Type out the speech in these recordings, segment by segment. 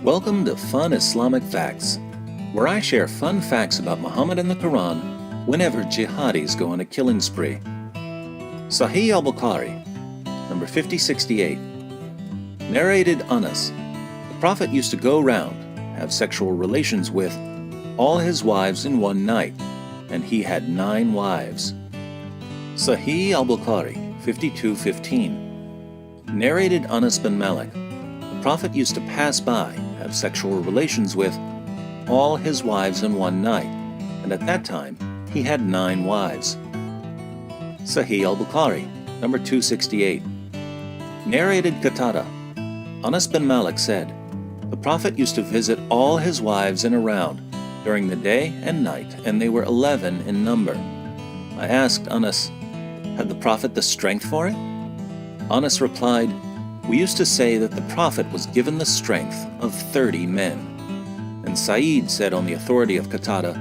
Welcome to Fun Islamic Facts, where I share fun facts about Muhammad and the Quran whenever jihadis go on a killing spree. Sahih al-Bukhari, number 5068. Narrated Anas, the Prophet used to go round, have sexual relations with all his wives in one night, and he had 9 wives. Sahih al-Bukhari, 5215. Narrated Anas bin Malik, the Prophet used to pass by, have sexual relations with all his wives in one night, and at that time he had 9 wives. Sahih al-Bukhari, number 268. Narrated Qatada, Anas bin Malik said, the Prophet used to visit all his wives in a round during the day and night, and they were 11 in number. I asked Anas, had the Prophet the strength for it? Anas replied, we used to say that the Prophet was given the strength of 30 men. And Sa'id said on the authority of Qatada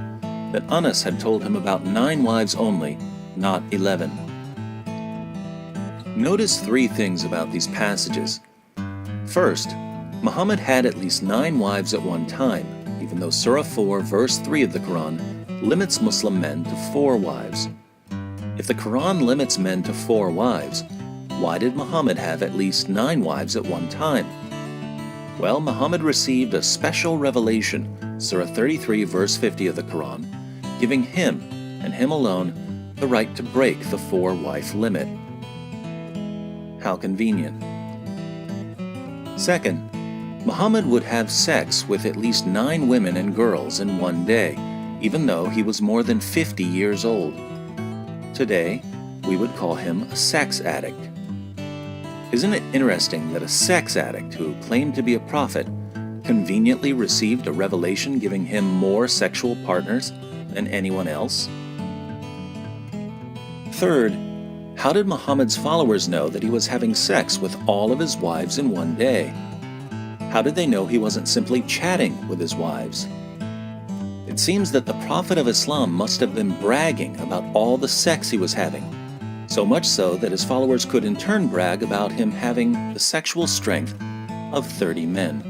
that Anas had told him about 9 wives only, not 11. Notice 3 things about these passages. First, Muhammad had at least 9 wives at one time, even though Surah 4 verse 3 of the Quran limits Muslim men to 4 wives. If the Quran limits men to 4 wives, why did Muhammad have at least 9 wives at one time? Well, Muhammad received a special revelation, Surah 33 verse 50 of the Quran, giving him, and him alone, the right to break the 4-wife limit. How convenient. Second, Muhammad would have sex with at least 9 women and girls in one day, even though he was more than 50 years old. Today, we would call him a sex addict. Isn't it interesting that a sex addict who claimed to be a prophet conveniently received a revelation giving him more sexual partners than anyone else? Third, how did Muhammad's followers know that he was having sex with all of his wives in one day? How did they know he wasn't simply chatting with his wives? It seems that the Prophet of Islam must have been bragging about all the sex he was having, so much so that his followers could in turn brag about him having the sexual strength of 30 men.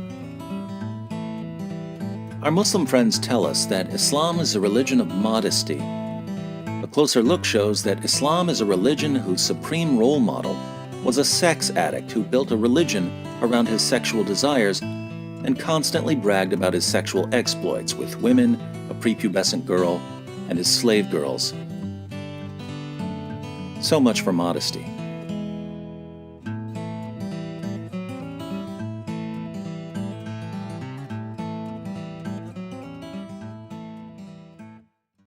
Our Muslim friends tell us that Islam is a religion of modesty. A closer look shows that Islam is a religion whose supreme role model was a sex addict who built a religion around his sexual desires and constantly bragged about his sexual exploits with women, a prepubescent girl, and his slave girls. So much for modesty.